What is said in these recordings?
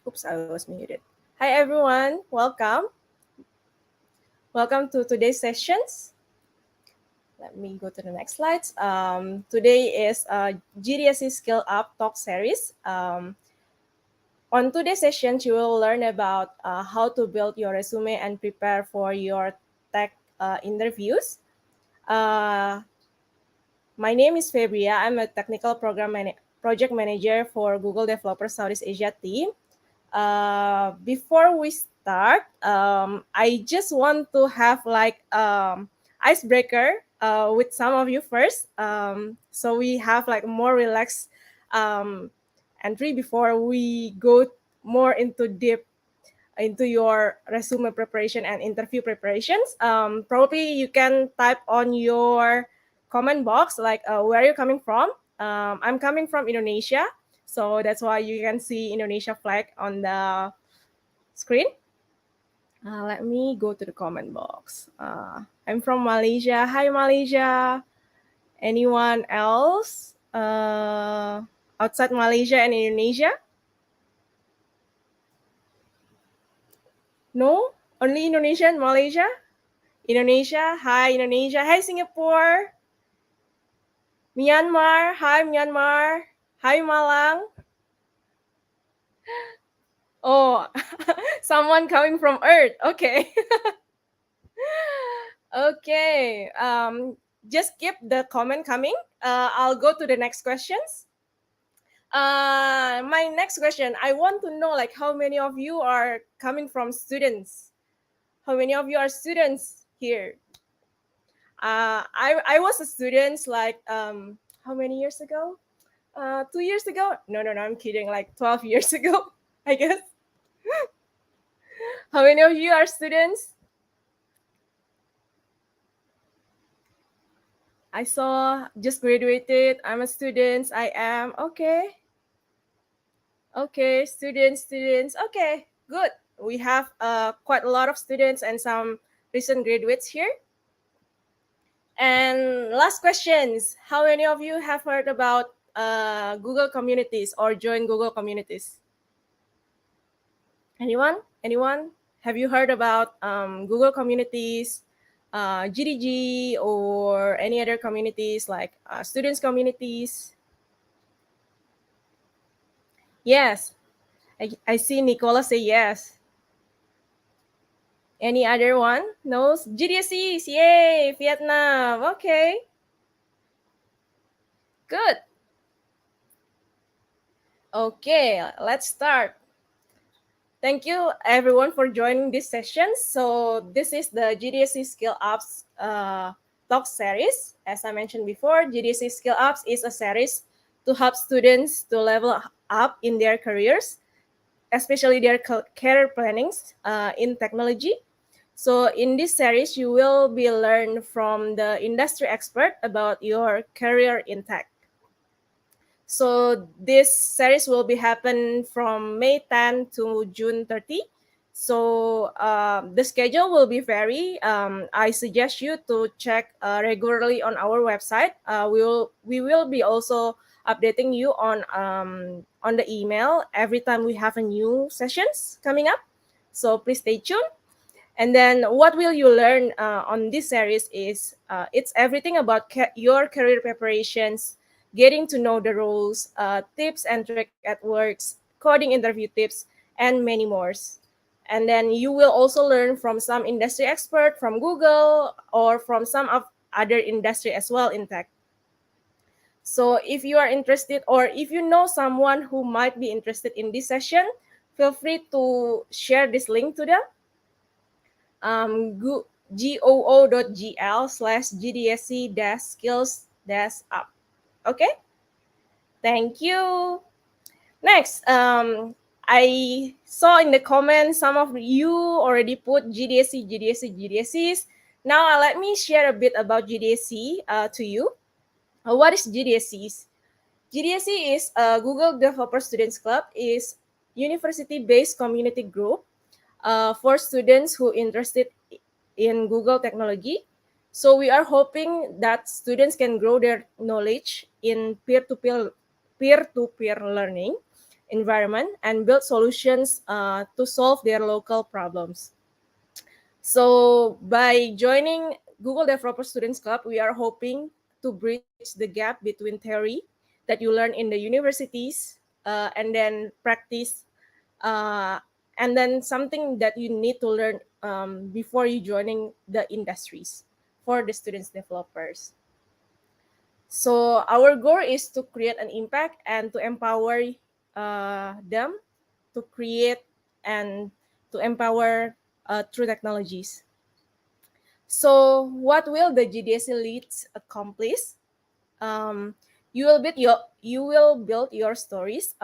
Oops, I was muted. Hi everyone, welcome. Welcome to today's sessions. Let me go to the next slides. Today is GDSC Skill Up Talk Series. On today's session, you will learn about how to build your resume and prepare for your tech interviews. My name is Febria. I'm a technical project manager for Google Developer Southeast Asia team. Before we start, I just want to have like icebreaker with some of you first. So we have like more relaxed entry before we go more into deep into your resume preparation and interview preparations. Probably you can type on your comment box like where you're coming from. I'm coming from Indonesia, so that's why you can see Indonesia flag on the screen. Let me go to the comment box. I'm from Malaysia. Hi, Malaysia. Anyone else outside Malaysia and Indonesia? No? Only Indonesia and Malaysia? Indonesia, hi Indonesia, hi Singapore. Myanmar, hi Myanmar. Hi Malang. Oh, someone coming from Earth. Okay. Okay. Just keep the comment coming. I'll go to the next questions. My next question, I want to know like how many of you are coming from students? How many of you are students here? I was a student like how many years ago? 2 years ago? No, I'm kidding. Like 12 years ago, I guess. How many of you are students? I saw just graduated. I'm a student. I am okay. Okay, students. Okay, good. We have quite a lot of students and some recent graduates here. And last questions. How many of you have heard about Google communities or join Google communities? Anyone? Have you heard about Google communities, GDG, or any other communities like students communities? Yes. I see Nicola say yes. Any other one? No? GDSE, yay, Vietnam. Okay. Good. Okay, let's start. Thank you everyone for joining this session. So this is the GDSC Skill Ups talk series. As I mentioned before, GDSC Skill Ups is a series to help students to level up in their careers, especially their career plannings in technology. So in this series, you will be learn from the industry expert about your career in tech. So this series will be happen from May 10 to June 30. So the schedule will be vary. I suggest you to check regularly on our website. We will be also updating you on the email every time we have a new sessions coming up. So please stay tuned. And then what will you learn on this series is it's everything about your career preparations, getting to know the roles, tips and tricks at works, coding interview tips, and many more. And then you will also learn from some industry expert from Google or from some of other industry as well in tech. So if you are interested or if you know someone who might be interested in this session, feel free to share this link to them. goo.gl/GDSC-skills-up. Okay, thank you. Next, I saw in the comments some of you already put GDSCs. Now let me share a bit about GDSC to you. What is GDSCs? GDSC is Google Developer Students Club, is university-based community group for students who interested in Google technology. So we are hoping that students can grow their knowledge in peer-to-peer learning environment and build solutions to solve their local problems. So by joining Google Developer Students Club, we are hoping to bridge the gap between theory that you learn in the universities and then practice, uh, and then something that you need to learn before you joining the industries for the students developers. So our goal is to create an impact and to empower them to create and to empower through technologies. So what will the GDSE leads accomplish? Um, you will build your stories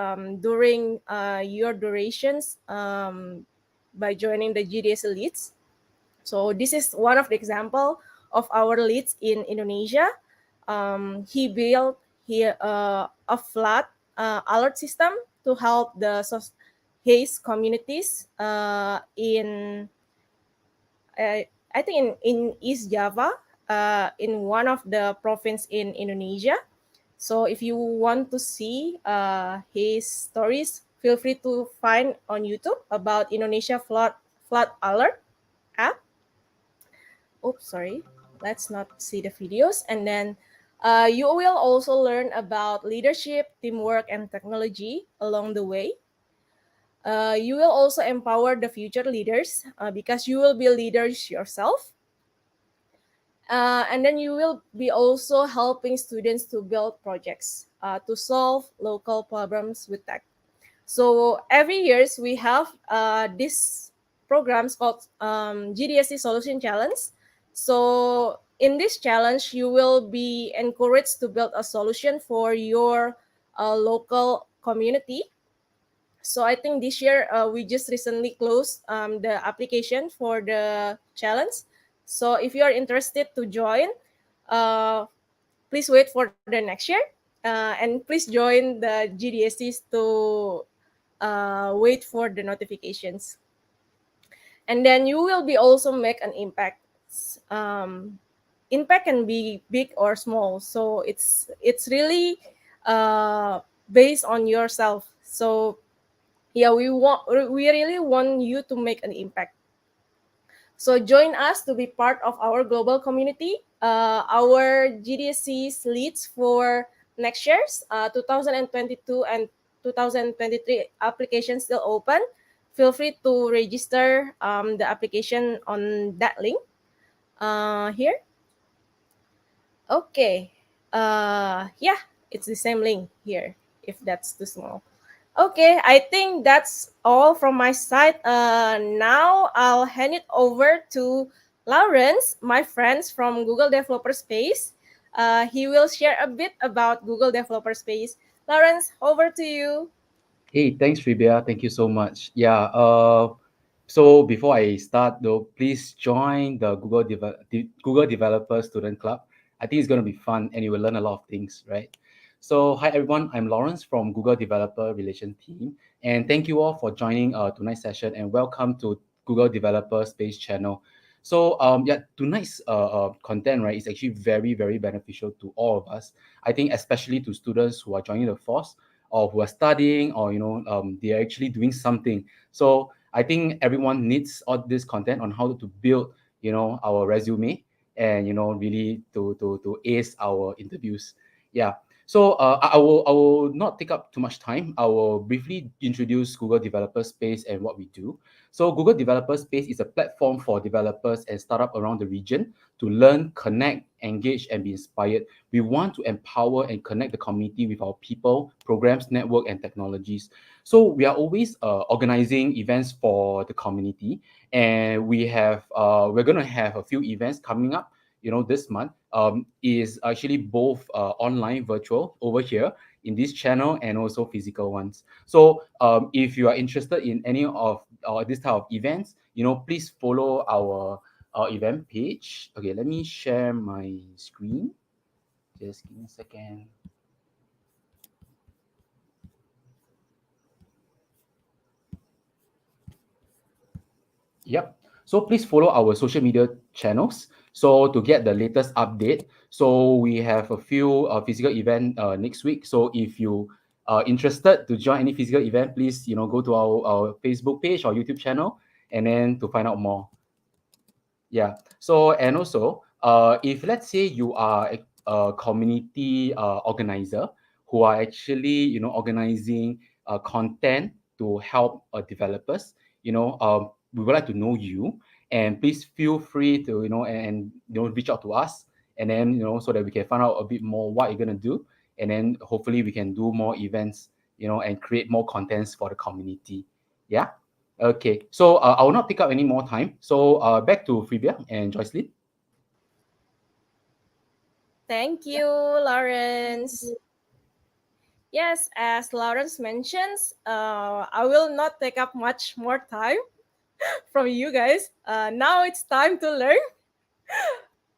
during your durations by joining the GDSE leads. So this is one of the example of our leads in Indonesia. He built here a flood alert system to help the haze communities in I think in East Java, in one of the province in Indonesia. So if you want to see his stories, feel free to find on YouTube about Indonesia flood alert app. Oops, sorry. Let's not see the videos. And then you will also learn about leadership, teamwork, and technology along the way. You will also empower the future leaders because you will be leaders yourself. And then you will be also helping students to build projects to solve local problems with tech. So every years we have this programs called GDSC Solution Challenge. So in this challenge, you will be encouraged to build a solution for your local community. So I think this year we just recently closed the application for the challenge. So if you are interested to join, uh, please wait for the next year, and please join the GDSCs to wait for the notifications. And then you will be also make an impact. Um, Impact can be big or small, so it's really based on yourself. So yeah, we really want you to make an impact. So join us to be part of our global community. Our GDSC's leads for next year's 2022 and 2023 applications still open. Feel free to register the application on that link here. Okay. Yeah, it's the same link here if that's too small. Okay, I think that's all from my side. Now I'll hand it over to Lawrence, my friends from Google Developer Space. He will share a bit about Google Developer Space. Lawrence, over to you. Hey, thanks, Trivia. Thank you so much. Yeah. So before I start, though, please join the Google Developer Student Club. I think it's going to be fun, and you will learn a lot of things, right? So, hi everyone. I'm Lawrence from Google Developer Relation Team, and thank you all for joining tonight's session. And welcome to Google Developer Space Channel. So, yeah, tonight's content, right, is actually very, very beneficial to all of us. I think, especially to students who are joining the force or who are studying or they are actually doing something. So I think everyone needs all this content on how to build our resume and really to ace our interviews. Yeah. So I will not take up too much time. I will briefly introduce Google Developer Space and what we do. So Google Developer Space is a platform for developers and startup around the region to learn, connect, engage, and be inspired. We want to empower and connect the community with our people, programs, network, and technologies. So we are always organizing events for the community, and we're going to have a few events coming up. This month is actually both online, virtual over here in this channel, and also physical ones. So if you are interested in any of this type of events, please follow our event page. Okay, let me share my screen. Just give me a second. Yep. So please follow our social media channels. So to get the latest update. So we have a few physical event next week. So if you interested to join any physical event, please go to our Facebook page or YouTube channel, and then to find out more. Yeah. So, and also, if let's say you are a community organizer who are actually, organizing content to help developers, we would like to know you, and please feel free to, reach out to us, and then, so that we can find out a bit more what you're gonna do, and then hopefully we can do more events, and create more contents for the community. Yeah. Okay, so I will not pick up any more time. So back to Phoebia and Jocelyn. Thank you, Lawrence. Yes, as Lawrence mentions, I will not take up much more time from you guys. Now it's time to learn.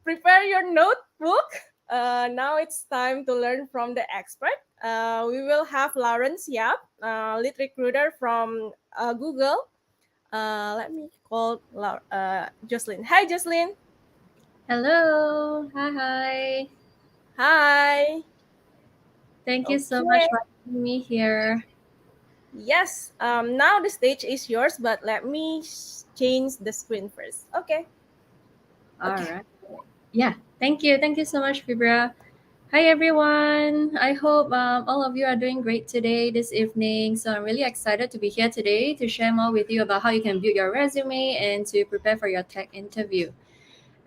Prepare your notebook. Now it's time to learn from the expert. We will have Lawrence Yap, lead recruiter from Google. Let me call Jocelyn. Hi, Jocelyn. Hello. Hi. Hi. Thank you so much Okay. for having me here. Yes. Now the stage is yours, but let me change the screen first. Okay. All Okay. right. Yeah. Thank you. Thank you so much, Fibra. Hi, everyone. I hope all of you are doing great today, this evening. So I'm really excited to be here today to share more with you about how you can build your resume and to prepare for your tech interview.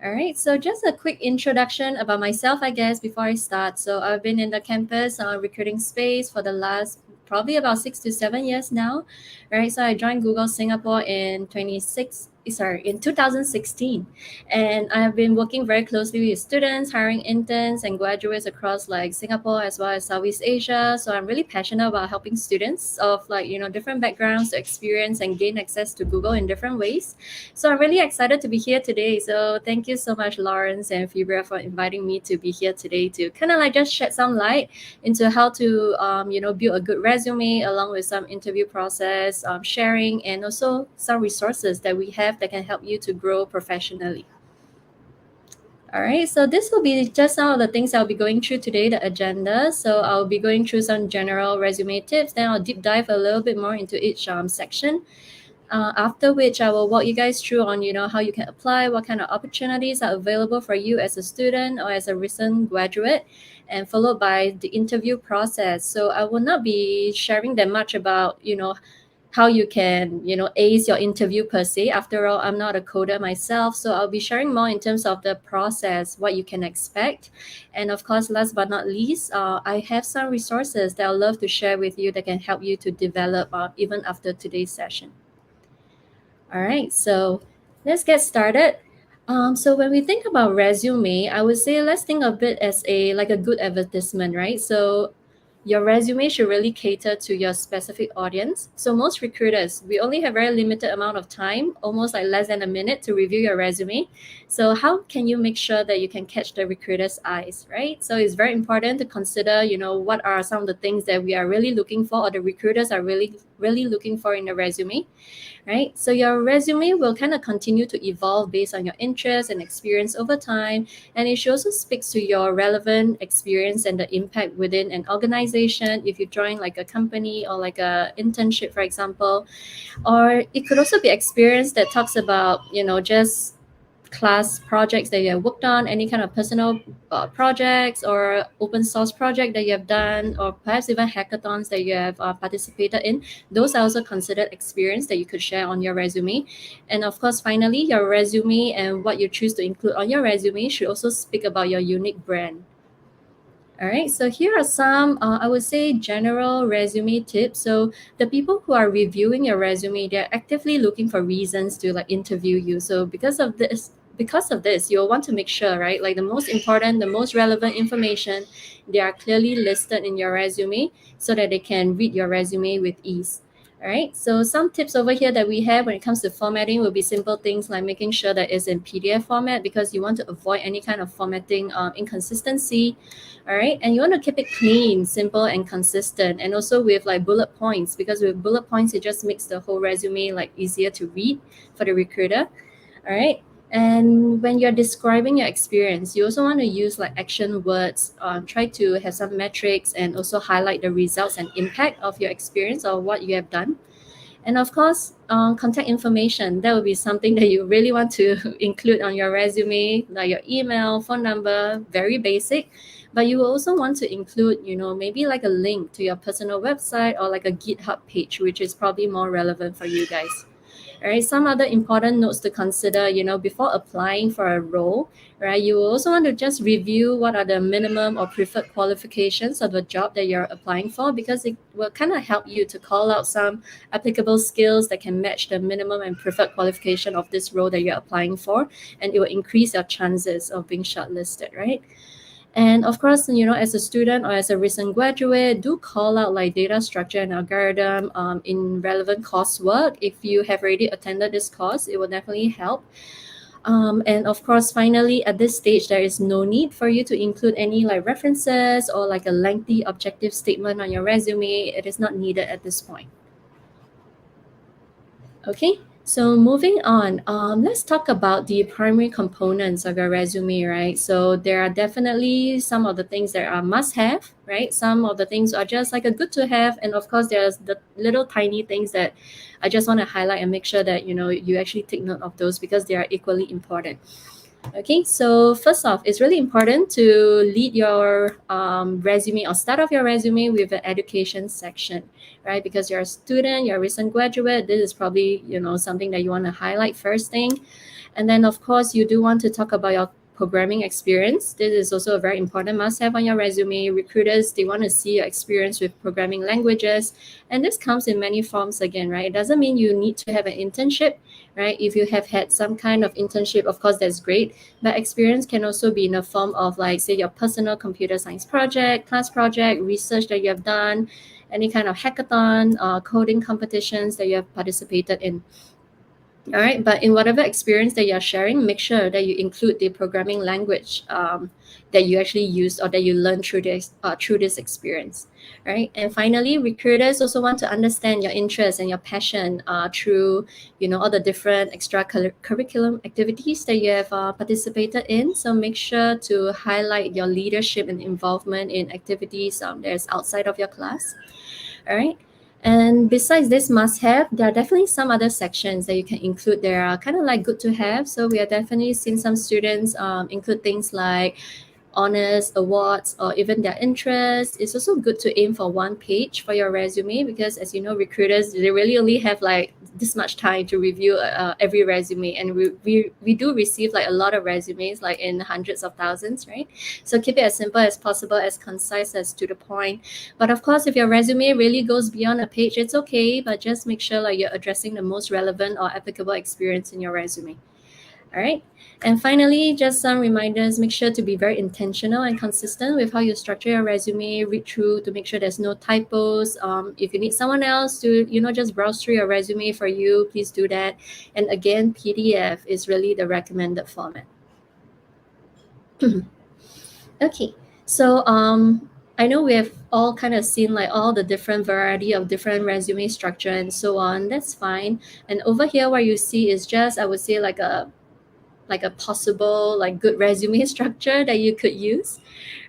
All right, so just a quick introduction about myself, I guess, before I start. So I've been in the campus recruiting space for the last probably about 6 to 7 years now, right? So I joined Google Singapore in 2016, and I have been working very closely with students, hiring interns and graduates across like Singapore as well as Southeast Asia. So I'm really passionate about helping students of different backgrounds to experience and gain access to Google in different ways. So I'm really excited to be here today. So thank you so much, Lawrence and Fibra, for inviting me to be here today to kind of like just shed some light into how to build a good resume along with some interview process, sharing, and also some resources that we have that can help you to grow professionally. All right, so this will be just some of the things I'll be going through today, the agenda. So I'll be going through some general resume tips, then I'll deep dive a little bit more into each section. After which I will walk you guys through on how you can apply, what kind of opportunities are available for you as a student or as a recent graduate, and followed by the interview process. So I will not be sharing that much about how you can ace your interview per se. After all, I'm not a coder myself, so I'll be sharing more in terms of the process, what you can expect, and of course, last but not least, I have some resources that I'll love to share with you that can help you to develop even after today's session. All right, so let's get started. So when we think about resume, I would say let's think of it as a good advertisement, right? So your resume should really cater to your specific audience. So most recruiters, we only have very limited amount of time, almost like less than a minute to review your resume. So how can you make sure that you can catch the recruiter's eyes, right? So it's very important to consider, what are some of the things that we are really looking for or the recruiters are really looking for in the resume, right? So your resume will kind of continue to evolve based on your interests and experience over time. And it should also speaks to your relevant experience and the impact within an organization. If you join like a company or like a internship, for example, or it could also be experience that talks about, just class projects that you have worked on, any kind of personal projects or open source project that you have done, or perhaps even hackathons that you have participated in. Those are also considered experience that you could share on your resume. And of course, finally, your resume and what you choose to include on your resume should also speak about your unique brand. All right, so here are some, I would say, general resume tips. So the people who are reviewing your resume, they're actively looking for reasons to like interview you. So because of this, you'll want to make sure, right? Like the most important, the most relevant information, they are clearly listed in your resume so that they can read your resume with ease. All right, so some tips over here that we have when it comes to formatting will be simple things like making sure that it's in PDF format because you want to avoid any kind of formatting inconsistency. All right, and you want to keep it clean, simple, and consistent, and also with like bullet points because with bullet points it just makes the whole resume like easier to read for the recruiter. All right, And when you're describing your experience, you also want to use like action words, try to have some metrics and also highlight the results and impact of your experience or what you have done. And of course, contact information, that would be something that you really want to include on your resume, like your email, phone number, very basic. But you will also want to include, maybe like a link to your personal website or like a GitHub page, which is probably more relevant for you guys. All right, some other important notes to consider, before applying for a role, right? You will also want to just review what are the minimum or preferred qualifications of the job that you're applying for, because it will kind of help you to call out some applicable skills that can match the minimum and preferred qualification of this role that you're applying for, and it will increase your chances of being shortlisted, right? And of course, as a student or as a recent graduate, do call out like data structure and algorithm in relevant coursework. If you have already attended this course, it will definitely help. And of course, finally, at this stage, there is no need for you to include any like references or like a lengthy objective statement on your resume. It is not needed at this point. Okay, so moving on, let's talk about the primary components of your resume, right? So there are definitely some of the things that are must have, right? Some of the things are just like a good to have. And of course, there's the little tiny things that I just want to highlight and make sure that, you actually take note of those because they are equally important. Okay, so first off, it's really important to lead your resume or start off your resume with an education section, right? Because you're a student, you're a recent graduate, this is probably, something that you want to highlight first thing. And then, of course, you do want to talk about your programming experience. This is also a very important must have on your resume. Recruiters, they want to see your experience with programming languages. And this comes in many forms again, right? It doesn't mean you need to have an internship, right? If you have had some kind of internship, of course, that's great. But experience can also be in the form of, like, say, your personal computer science project, class project, research that you have done, any kind of hackathon, coding competitions that you have participated in. All right, but in whatever experience that you're sharing, make sure that you include the programming language that you actually used or that you learned through this experience. Right, and finally, recruiters also want to understand your interest and your passion through all the different curriculum activities that you have participated in. So make sure to highlight your leadership and involvement in activities that's outside of your class. All right. And besides this must have, there are definitely some other sections that you can include. There are kind of like good to have. So we are definitely seeing some students include things like honors, awards, or even their interests. It's also good to aim for one page for your resume because, as you know, recruiters, they really only have like this much time to review every resume, and we do receive like a lot of resumes, like in hundreds of thousands, right? So keep it as simple as possible, as concise as to the point. But of course, if your resume really goes beyond a page, it's okay, but just make sure like you're addressing the most relevant or applicable experience in your resume. All right. And finally, just some reminders. Make sure to be very intentional and consistent with how you structure your resume. Read through to make sure there's no typos. If you need someone else to, just browse through your resume for you, please do that. And again, PDF is really the recommended format. Okay. So I know we have all kind of seen like all the different variety of different resume structure and so on. That's fine. And over here, what you see is just, I would say, like a possible like good resume structure that you could use,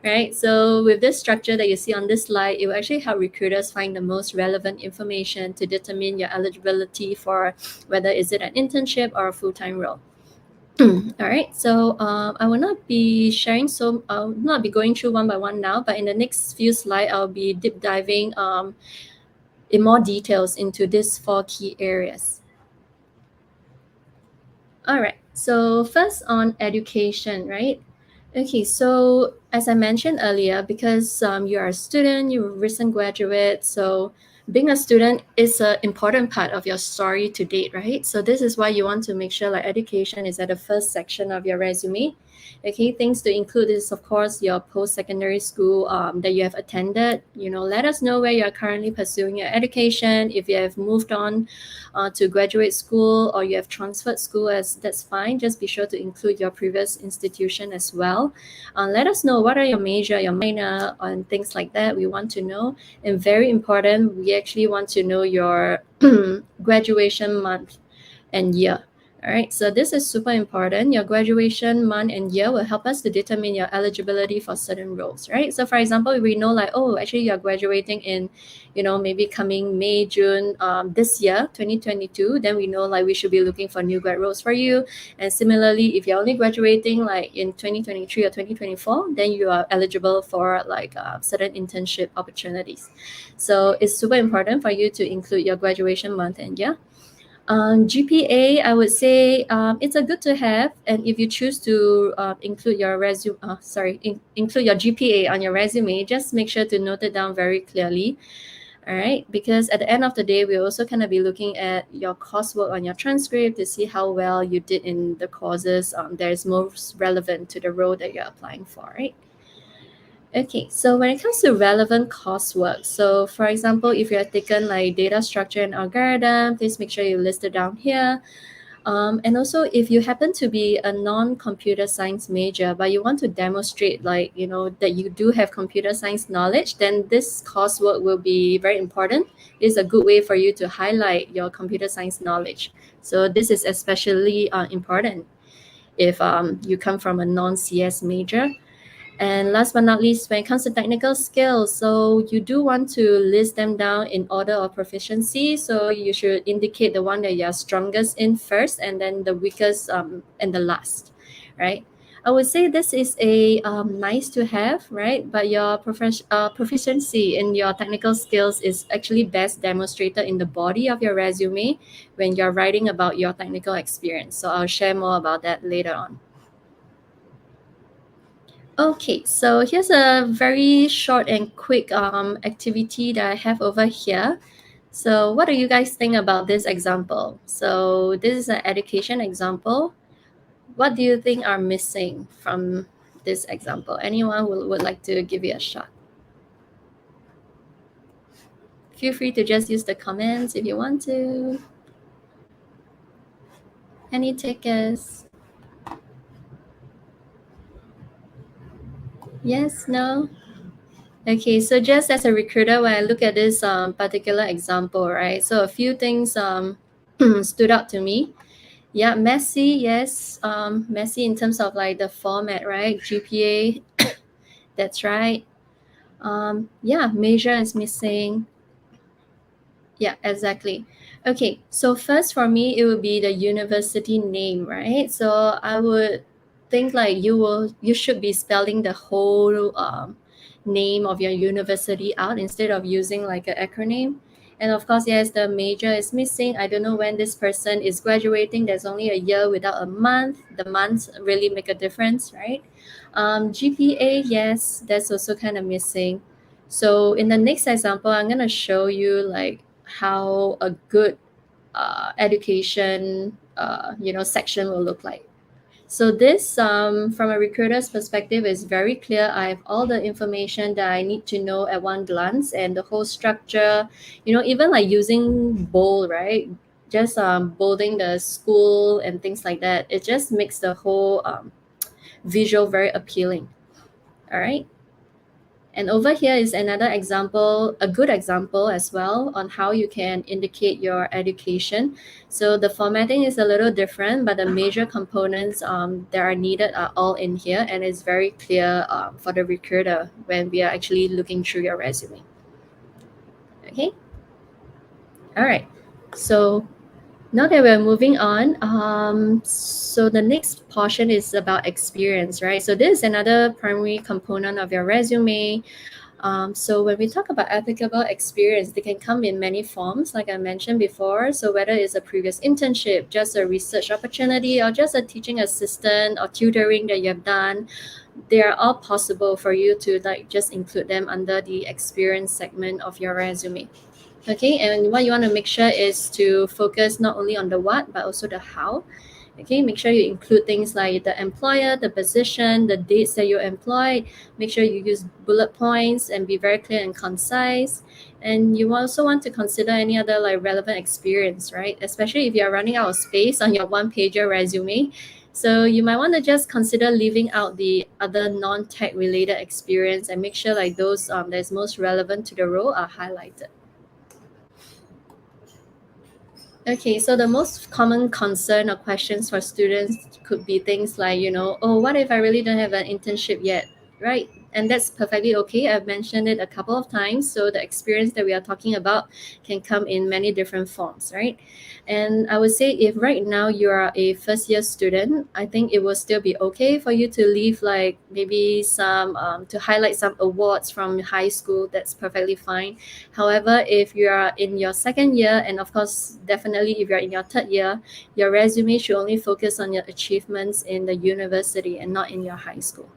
right? So with this structure that you see on this slide, it will actually help recruiters find the most relevant information to determine your eligibility for whether is it an internship or a full-time role. All right, so I will not be sharing, so I'll not be going through one by one now, but in the next few slides, I'll be deep diving in more details into these 4 key areas. All right, so first on education, right? Okay, so as I mentioned earlier, because you are a student, you're a recent graduate, so being a student is an important part of your story to date, right? So this is why you want to make sure like education is at the first section of your resume. Okay, things to include is, of course, your post-secondary school that you have attended. Let us know where you're currently pursuing your education. If you have moved on to graduate school or you have transferred school, as that's fine. Just be sure to include your previous institution as well. Let us know what are your major, your minor, and things like that. We want to know. And very important, we actually want to know your graduation month and year. All right, so this is super important. Your graduation month and year will help us to determine your eligibility for certain roles, right? So for example, we know like, oh, actually you're graduating in, maybe coming May, June this year, 2022, then we know like we should be looking for new grad roles for you. And similarly, if you're only graduating like in 2023 or 2024, then you are eligible for like certain internship opportunities. So it's super important for you to include your graduation month and year. GPA, I would say it's a good to have, and if you choose to include your include your GPA on your resume, just make sure to note it down very clearly. All right, because at the end of the day, we're also going to be looking at your coursework on your transcript to see how well you did in the courses that is most relevant to the role that you're applying for, right? Okay, so when it comes to relevant coursework, so for example, if you have taken like data structure and algorithm, please make sure you list it down here. And also, if you happen to be a non-computer science major, but you want to demonstrate like, that you do have computer science knowledge, then this coursework will be very important. It's a good way for you to highlight your computer science knowledge. So this is especially important if you come from a non-CS major. And last but not least, when it comes to technical skills, so you do want to list them down in order of proficiency. So you should indicate the one that you're strongest in first, and then the weakest and the last, right? I would say this is a nice to have, right? But your proficiency in your technical skills is actually best demonstrated in the body of your resume when you're writing about your technical experience. So I'll share more about that later on. Okay, so here's a very short and quick activity that I have over here. So what do you guys think about this example? So this is an education example. What do you think are missing from this example? Anyone who would like to give it a shot? Feel free to just use the comments if you want to. Any takers? Yes, no? Okay, so just as a recruiter, when I look at this particular example, right? So a few things stood out to me. Yeah, messy, yes. Messy in terms of like the format, right? GPA, that's right. Yeah, major is missing. Yeah, exactly. Okay, so first for me, it would be the university name, right? So I would think like you should be spelling the whole name of your university out instead of using like an acronym. And of course, yes, the major is missing. I don't know when this person is graduating. There's only a year without a month. The months really make a difference, right? GPA, yes, that's also kind of missing. So in the next example, I'm gonna show you like how a good education section will look like. So this from a recruiter's perspective is very clear. I have all the information that I need to know at one glance, and the whole structure, even like using bold, right? Just bolding the school and things like that, it just makes the whole visual very appealing. All right. And over here is another example, a good example as well on how you can indicate your education. So the formatting is a little different, but the major components that are needed are all in here, and it's very clear for the recruiter when we are actually looking through your resume. Okay. All right. So now that we're moving on, so the next portion is about experience, right? So this is another primary component of your resume. So when we talk about applicable experience, they can come in many forms, like I mentioned before. So whether it's a previous internship, just a research opportunity, or just a teaching assistant or tutoring that you have done, they are all possible for you to like just include them under the experience segment of your resume. Okay, and what you want to make sure is to focus not only on the what, but also the how. Okay, make sure you include things like the employer, the position, the dates that you're employed. Make sure you use bullet points and be very clear and concise. And you also want to consider any other like relevant experience, right? Especially if you're running out of space on your one-pager resume. So you might want to just consider leaving out the other non-tech related experience and make sure like those that's most relevant to the role are highlighted. Okay, so the most common concern or questions for students could be things like, oh, what if I really don't have an internship yet, right? And that's perfectly okay. I've mentioned it a couple of times. So the experience that we are talking about can come in many different forms, right? And I would say if right now you are a first year student, I think it will still be okay for you to leave like maybe some, to highlight some awards from high school. That's perfectly fine. However, if you are in your second year, and of course, definitely if you're in your third year, your resume should only focus on your achievements in the university and not in your high school.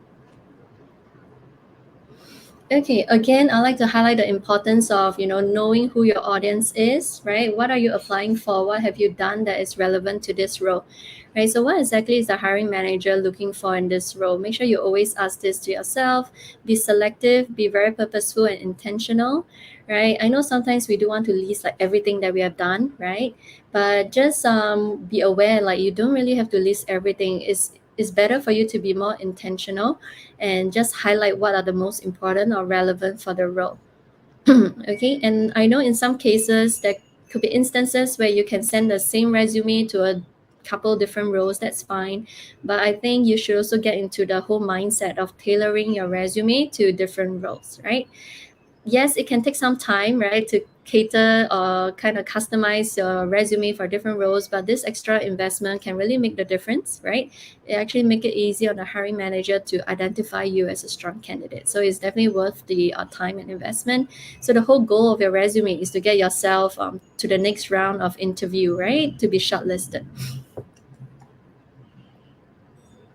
Okay, again, I like to highlight the importance of, knowing who your audience is, right? What are you applying for? What have you done that is relevant to this role, right? So what exactly is the hiring manager looking for in this role? Make sure you always ask this to yourself. Be selective, be very purposeful and intentional, right? I know sometimes we do want to list like everything that we have done, right? But just be aware, like you don't really have to list everything. It's better for you to be more intentional and just highlight what are the most important or relevant for the role. Okay, and I know in some cases there could be instances where you can send the same resume to a couple different roles. That's fine, but I think you should also get into the whole mindset of tailoring your resume to different roles, right? Yes, it can take some time, right, to cater or kind of customize your resume for different roles, but this extra investment can really make the difference, right? It actually make it easier on the hiring manager to identify you as a strong candidate. So it's definitely worth the time and investment. So the whole goal of your resume is to get yourself to the next round of interview, right, to be shortlisted.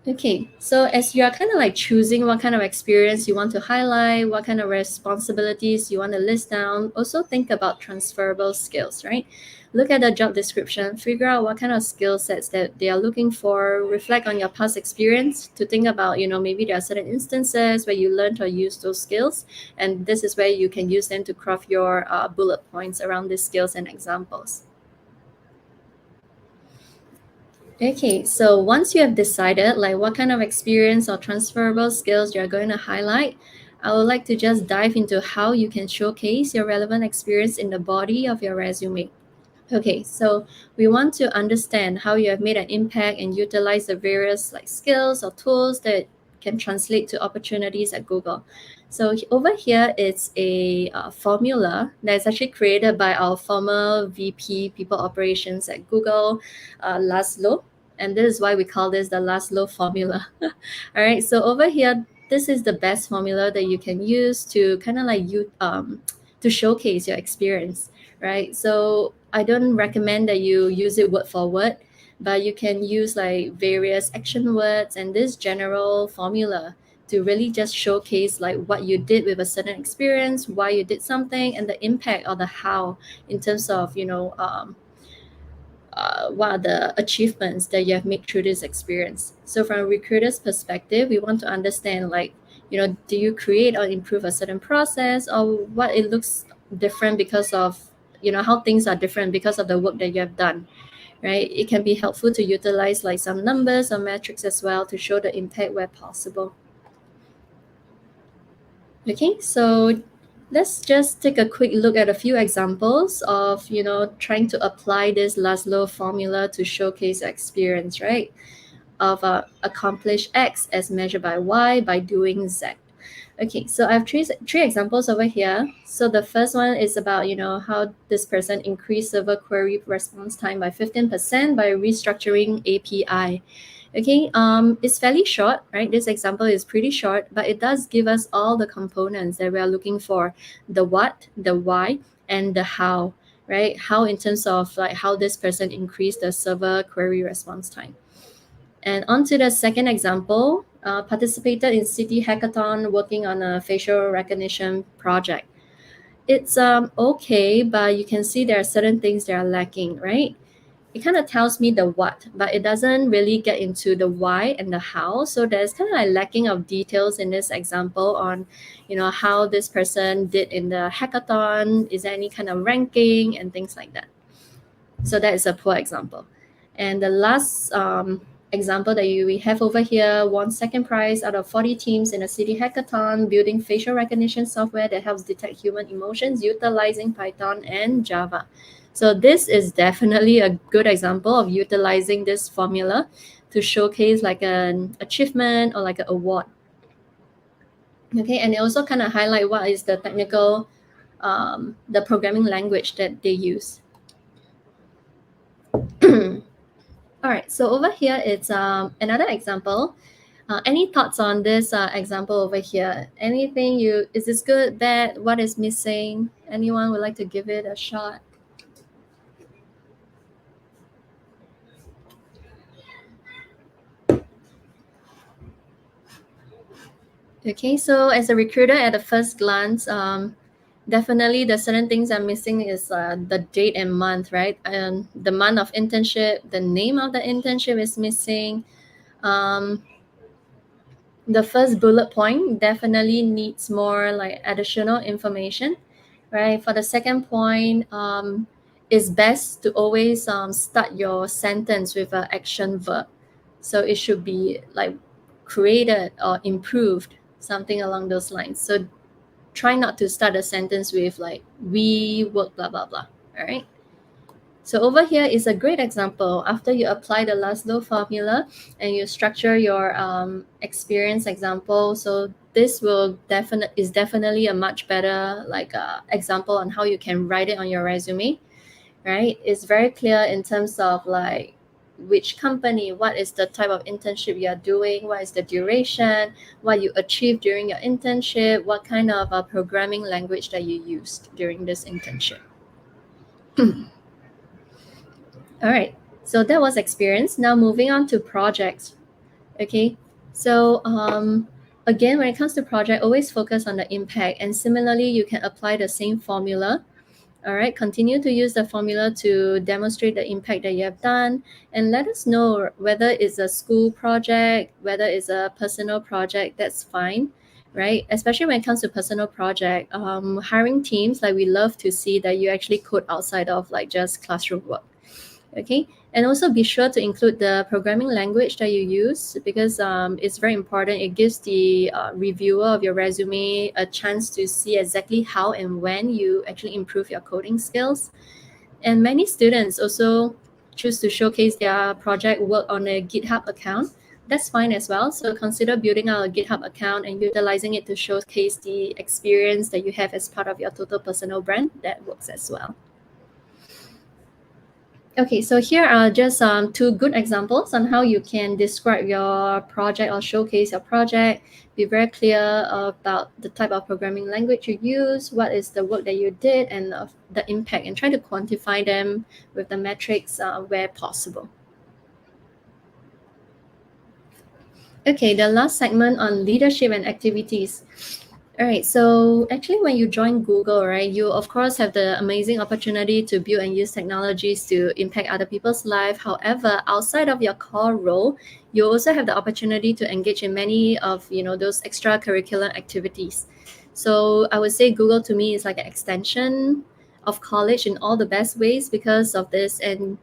Okay, so as you are kind of like choosing what kind of experience you want to highlight, what kind of responsibilities you want to list down, also think about transferable skills, right? Look at the job description, figure out what kind of skill sets that they are looking for, reflect on your past experience to think about, maybe there are certain instances where you learned or used those skills, and this is where you can use them to craft your bullet points around these skills and examples. Okay, so once you have decided like what kind of experience or transferable skills you're going to highlight, I would like to just dive into how you can showcase your relevant experience in the body of your resume. Okay, so we want to understand how you have made an impact and utilize the various like skills or tools that can translate to opportunities at Google. So over here, it's a formula that's actually created by our former VP People Operations at Google, Laszlo. And this is why we call this the Laszlo formula. All right, so over here, this is the best formula that you can use to kind of like to showcase your experience, right? So I don't recommend that you use it word for word, but you can use like various action words and this general formula to really just showcase like what you did with a certain experience, why you did something, and the impact or the how in terms of what are the achievements that you have made through this experience. So from a recruiter's perspective, we want to understand like, do you create or improve a certain process, or what it looks different because of, how things are different because of the work that you have done, right? It can be helpful to utilize like some numbers or metrics as well to show the impact where possible. Okay, so let's just take a quick look at a few examples of, trying to apply this Laszlo formula to showcase experience, right? Of accomplish X as measured by Y by doing Z. Okay, so I have three examples over here. So the first one is about, how this person increased server query response time by 15% by restructuring API. Okay, it's fairly short, right? This example is pretty short, but it does give us all the components that we are looking for: the what, the why, and the how, right? How in terms of like how this person increased the server query response time. And on to the second example, participated in City Hackathon working on a facial recognition project. It's okay, but you can see there are certain things that are lacking, right? It kind of tells me the what, but it doesn't really get into the why and the how. So there's kind of like lacking of details in this example on, how this person did in the hackathon. Is there any kind of ranking and things like that? So that is a poor example. And the last example that we have over here won second prize out of 40 teams in a city hackathon building facial recognition software that helps detect human emotions utilizing Python and Java. So this is definitely a good example of utilizing this formula to showcase like an achievement or like an award. Okay, and it also kind of highlight what is the technical, the programming language that they use. All right, so over here it's another example. Any thoughts on this example over here? Anything is this good, bad? What is missing? Anyone would like to give it a shot? Okay, so as a recruiter at the first glance, definitely the certain things I'm missing is the date and month, right? The month of internship, the name of the internship is missing. The first bullet point definitely needs more like additional information, right? For the second point, it's best to always start your sentence with an action verb. So it should be like created or improved, something along those lines. So try not to start a sentence with like we work blah blah blah. All right. So over here is a great example. After you apply the laszlo formula and you structure your experience example, so this is definitely a much better like example on how you can write it on your resume, right? It's very clear in terms of like which company, what is the type of internship you are doing, what is the duration, what you achieved during your internship, what kind of programming language that you used during this internship. All right, so that was experience. Now moving on to projects. Okay, so again, when it comes to project, always focus on the impact, and similarly, you can apply the same formula. All right, continue to use the formula to demonstrate the impact that you have done, and let us know whether it's a school project, whether it's a personal project. That's fine, right? Especially when it comes to personal project, hiring teams, like we love to see that you actually code outside of like just classroom work. Okay, and also be sure to include the programming language that you use, because it's very important. It gives the reviewer of your resume a chance to see exactly how and when you actually improve your coding skills. And many students also choose to showcase their project work on a GitHub account. That's fine as well. So consider building out a GitHub account and utilizing it to showcase the experience that you have as part of your total personal brand. That works as well. Okay, so here are just two good examples on how you can describe your project or showcase your project. Be very clear about the type of programming language you use, what is the work that you did, and the impact, and try to quantify them with the metrics where possible. Okay, the last segment on leadership and activities. All right, so actually when you join Google, right, you of course have the amazing opportunity to build and use technologies to impact other people's life. However, outside of your core role, you also have the opportunity to engage in many of, those extracurricular activities. So I would say Google to me is like an extension of college in all the best ways because of this, and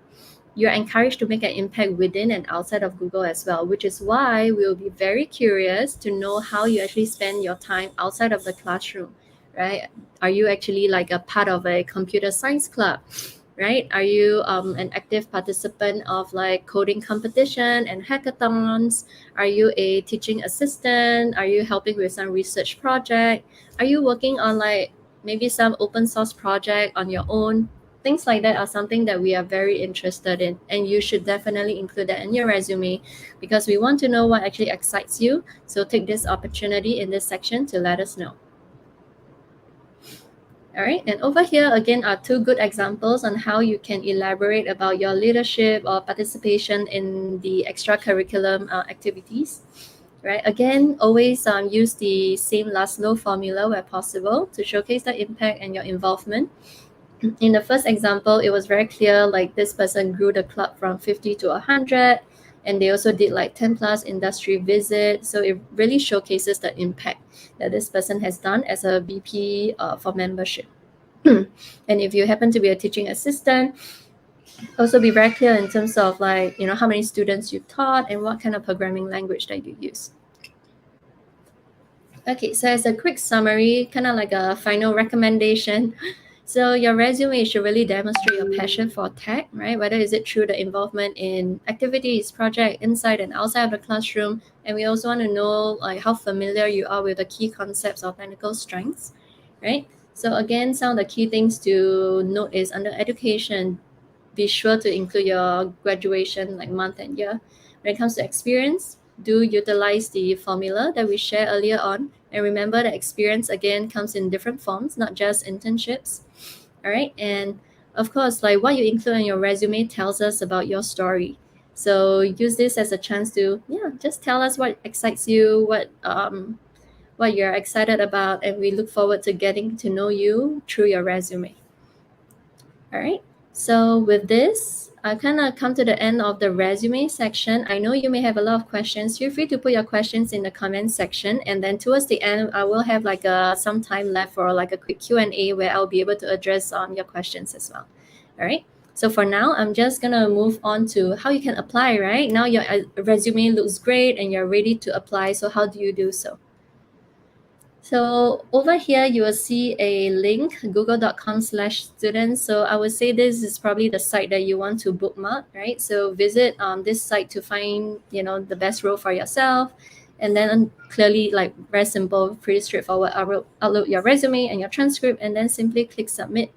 you're encouraged to make an impact within and outside of Google as well, which is why we'll be very curious to know how you actually spend your time outside of the classroom, right? Are you actually like a part of a computer science club, right? Are you an active participant of like coding competition and hackathons? Are you a teaching assistant? Are you helping with some research project? Are you working on like maybe some open source project on your own? Things like that are something that we are very interested in, and you should definitely include that in your resume because we want to know what actually excites you. So take this opportunity in this section to let us know. All right, and over here again are two good examples on how you can elaborate about your leadership or participation in the extracurricular activities. Right, again, always use the same laszlo formula where possible to showcase the impact and your involvement. In the first example, it was very clear like this person grew the club from 50 to 100, and they also did like 10 plus industry visits. So it really showcases the impact that this person has done as a VP for membership. And if you happen to be a teaching assistant, also be very clear in terms of like, how many students you taught and what kind of programming language that you use. Okay, so as a quick summary, kind of like a final recommendation, So your resume should really demonstrate your passion for tech, right? Whether is it through the involvement in activities, project, inside and outside of the classroom. And we also want to know like how familiar you are with the key concepts of technical strengths, right? So again, some of the key things to note is under education, be sure to include your graduation like month and year. When it comes to experience, do utilize the formula that we shared earlier on. And remember that experience again comes in different forms, not just internships. All right. And of course, like what you include in your resume tells us about your story. So use this as a chance to, just tell us what excites you, what you're excited about, and we look forward to getting to know you through your resume. All right. So with this, I kind of come to the end of the resume section. I know you may have a lot of questions. Feel free to put your questions in the comment section, and then towards the end, I will have like some time left for like a quick Q&A where I'll be able to address your questions as well. All right. So for now, I'm just gonna move on to how you can apply. Right now, your resume looks great and you're ready to apply. So how do you do so? So over here, you will see a link, google.com/students. So I would say this is probably the site that you want to bookmark, right? So visit this site to find, the best role for yourself. And then clearly, like very simple, pretty straightforward, upload your resume and your transcript and then simply click submit.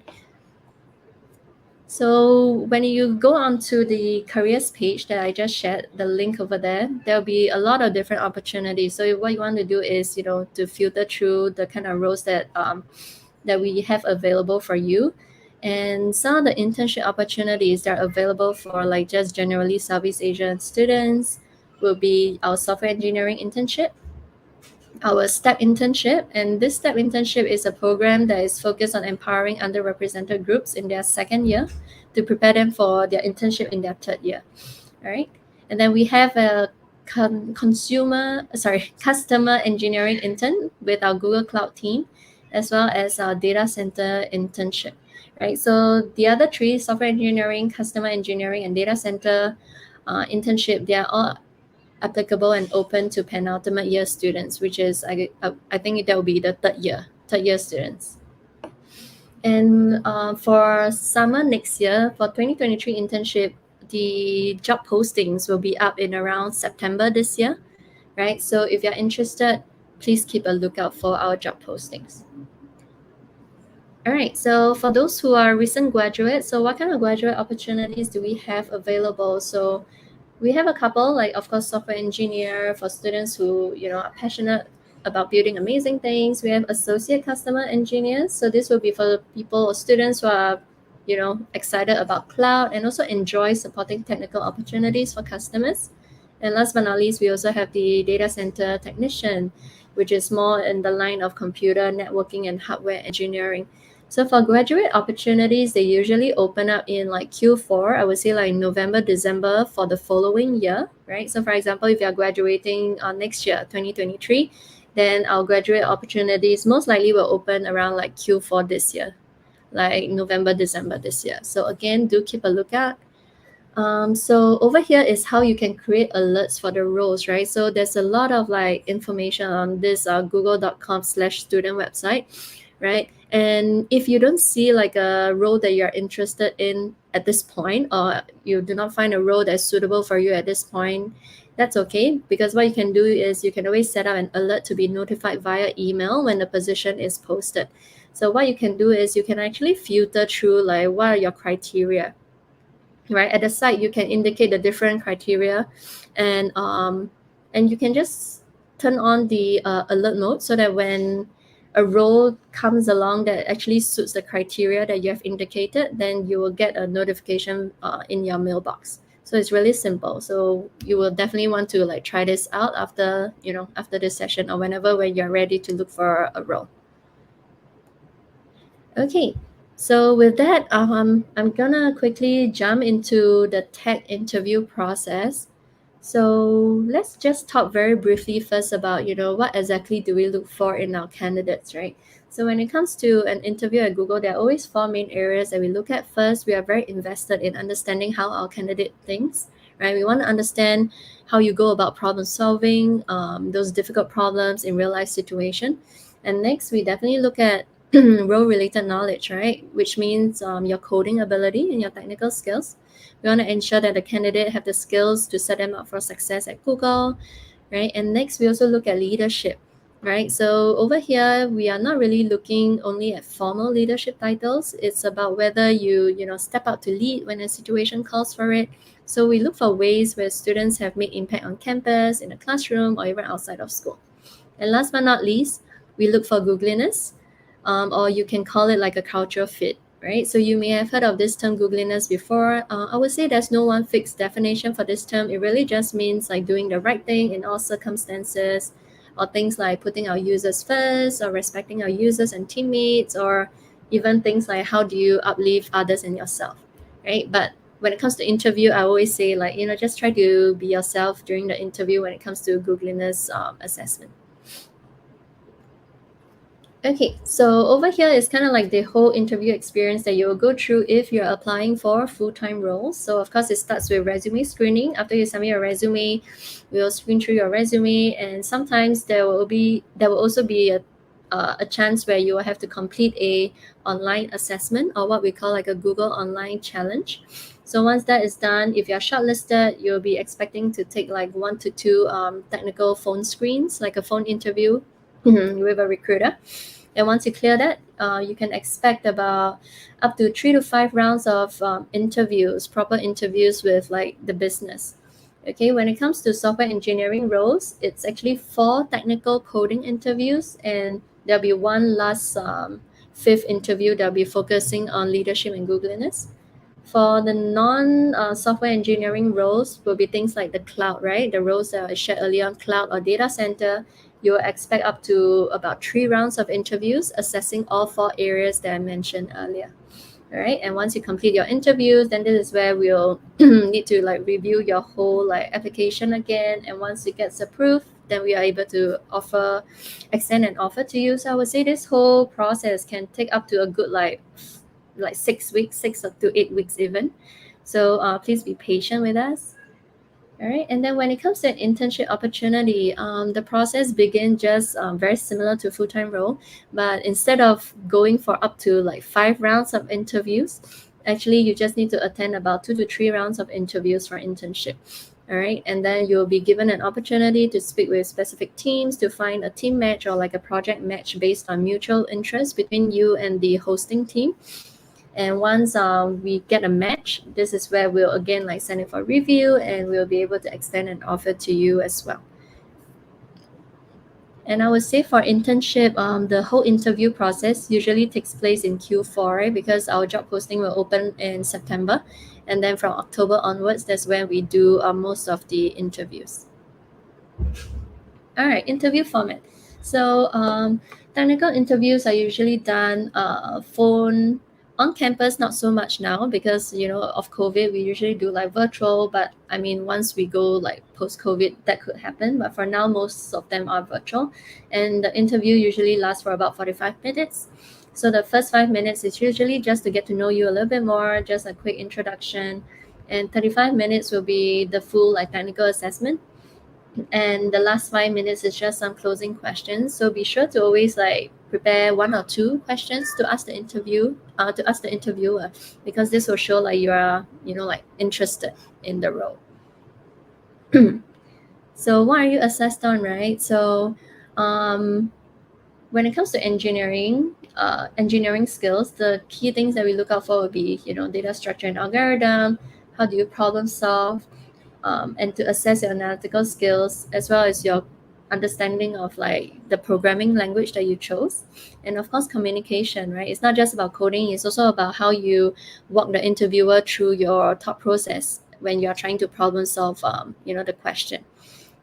So when you go onto the careers page that I just shared, the link over there, there'll be a lot of different opportunities. So what you want to do is, to filter through the kind of roles that we have available for you. And some of the internship opportunities that are available for like just generally Southeast Asian students will be our software engineering internship, our STEP internship. And this STEP internship is a program that is focused on empowering underrepresented groups in their second year to prepare them for their internship in their third year. All right. And then we have a customer engineering intern with our Google Cloud team, as well as our data center internship. Right. So the other three, software engineering, customer engineering, and data center internship, they are all applicable and open to penultimate year students, which is I think that will be the third year students. And for summer next year, for 2023 internship, the job postings will be up in around September this year, right? So if you're interested, please keep a lookout for our job postings. All right, so for those who are recent graduates, so what kind of graduate opportunities do we have available? So we have a couple, like of course software engineer for students who are passionate about building amazing things. We have associate customer engineers, so this will be for people or students who are excited about cloud and also enjoy supporting technical opportunities for customers. And last but not least, we also have the data center technician, which is more in the line of computer networking and hardware engineering. So for graduate opportunities, they usually open up in like Q4, I would say like November, December for the following year, right? So for example, if you're graduating next year, 2023, then our graduate opportunities most likely will open around like Q4 this year, like November, December this year. So again, do keep a lookout. So over here is how you can create alerts for the roles, right? So there's a lot of like information on this google.com/student website, right? And if you don't see like a role that you're interested in at this point, or you do not find a role that's suitable for you at this point, that's okay, because what you can do is you can always set up an alert to be notified via email when the position is posted. So what you can do is you can actually filter through like what are your criteria, right? At the site, you can indicate the different criteria, and you can just turn on the alert mode so that when a role comes along that actually suits the criteria that you have indicated, then you will get a notification in your mailbox. So it's really simple. So you will definitely want to like try this out after this session or whenever when you're ready to look for a role. Okay, so with that, I'm gonna quickly jump into the tech interview process. So let's just talk very briefly first about, what exactly do we look for in our candidates, right? So when it comes to an interview at Google, there are always four main areas that we look at. First, we are very invested in understanding how our candidate thinks, right? We want to understand how you go about problem solving, those difficult problems in real life situation. And next, we definitely look at role-related knowledge, right? Which means your coding ability and your technical skills. We want to ensure that the candidate have the skills to set them up for success at Google, right? And next, we also look at leadership, right? So over here, we are not really looking only at formal leadership titles. It's about whether you step out to lead when a situation calls for it. So we look for ways where students have made impact on campus, in the classroom, or even outside of school. And last but not least, we look for googliness, or you can call it like a cultural fit, right? So you may have heard of this term googliness before. I would say there's no one fixed definition for this term. It really just means like doing the right thing in all circumstances, or things like putting our users first, or respecting our users and teammates, or even things like how do you uplift others and yourself, right? But when it comes to interview, I always say like, just try to be yourself during the interview when it comes to googliness assessment. Okay, so over here is kind of like the whole interview experience that you will go through if you're applying for full-time roles. So of course it starts with resume screening. After you submit your resume, we'll screen through your resume, and sometimes there will also be a chance where you will have to complete a online assessment, or what we call like a Google online challenge. So once that is done, if you're shortlisted, you'll be expecting to take like 1 to 2 technical phone screens, like a phone interview with a recruiter. And once you clear that, you can expect about up to 3 to 5 rounds of interviews, proper interviews with like the business. Okay, when it comes to software engineering roles, it's actually 4 technical coding interviews, and there'll be one last fifth interview that'll be focusing on leadership and googliness. For the non-software engineering roles will be things like the cloud, right? The roles that I shared earlier on cloud or data center, you will expect up to about 3 rounds of interviews assessing all 4 areas that I mentioned earlier. All right, and once you complete your interviews, then this is where we'll need to like review your whole like application again. And once it gets approved, then we are able to extend an offer to you. So I would say this whole process can take up to a good like 6 weeks, 6 to 8 weeks even. So please be patient with us. All right, and then when it comes to an internship opportunity, the process begins just very similar to full-time role, but instead of going for up to like 5 rounds of interviews, actually you just need to attend about 2 to 3 rounds of interviews for internship. All right, and then you'll be given an opportunity to speak with specific teams to find a team match or like a project match based on mutual interest between you and the hosting team. And once we get a match, this is where we'll again like send it for review, and we'll be able to extend an offer to you as well. And I would say for internship, the whole interview process usually takes place in Q4, right? Because our job posting will open in September, and then from October onwards, that's when we do most of the interviews. All right, interview format. So technical interviews are usually done phone on campus, not so much now because of COVID. We usually do like virtual, but I mean once we go like post COVID, that could happen. But for now, most of them are virtual, and the interview usually lasts for about 45 minutes. So the first 5 minutes is usually just to get to know you a little bit more, just a quick introduction, and 35 minutes will be the full like technical assessment, and the last 5 minutes is just some closing questions. So be sure to always like prepare 1 or 2 questions to ask the interviewer, because this will show like you are like interested in the role. So what are you assessed on, right? So when it comes to engineering skills, the key things that we look out for would be data structure and algorithm, how do you problem solve, and to assess your analytical skills as well as your understanding of like the programming language that you chose, and of course communication, right? It's not just about coding, it's also about how you walk the interviewer through your thought process when you're trying to problem solve the question,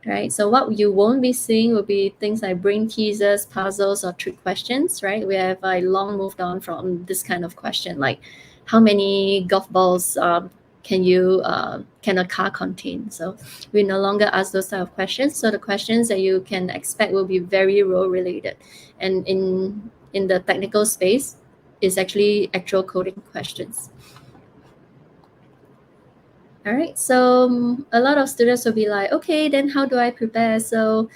right? So what you won't be seeing will be things like brain teasers, puzzles, or trick questions, right? We have long moved on from this kind of question, like how many golf balls can a car contain? So we no longer ask those type of questions. So the questions that you can expect will be very role related, and in the technical space, is actually actual coding questions. All right, so a lot of students will be like, okay, then how do I prepare? So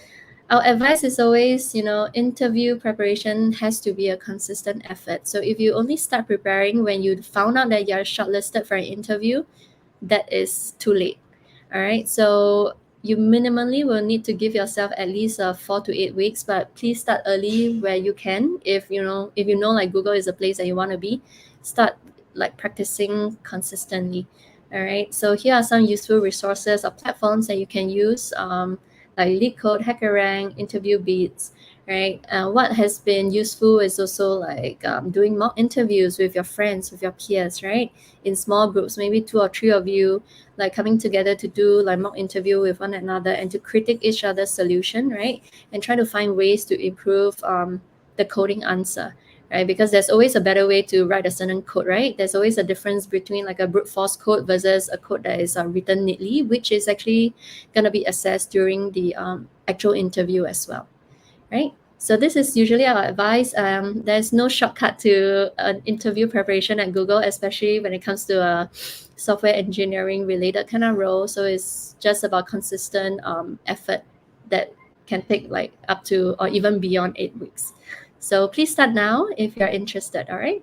our advice is always, interview preparation has to be a consistent effort. So if you only start preparing when you found out that you're shortlisted for an interview, that is too late. All right. So you minimally will need to give yourself at least 4 to 8 weeks, but please start early where you can. If you know like Google is a place that you want to be, start like practicing consistently. All right. So here are some useful resources or platforms that you can use. Like LeetCode, HackerRank, Interview Beats, right? What has been useful is also like doing mock interviews with your friends, with your peers, right? In small groups, maybe 2 or 3 of you, like coming together to do like mock interview with one another and to critique each other's solution, right? And try to find ways to improve the coding answer, right? Because there's always a better way to write a certain code, right? There's always a difference between like a brute force code versus a code that is written neatly, which is actually going to be assessed during the actual interview as well, right? So this is usually our advice. There's no shortcut to an interview preparation at Google, especially when it comes to a software engineering related kind of role. So it's just about consistent effort that can take like up to or even beyond 8 weeks. So please start now if you're interested. All right.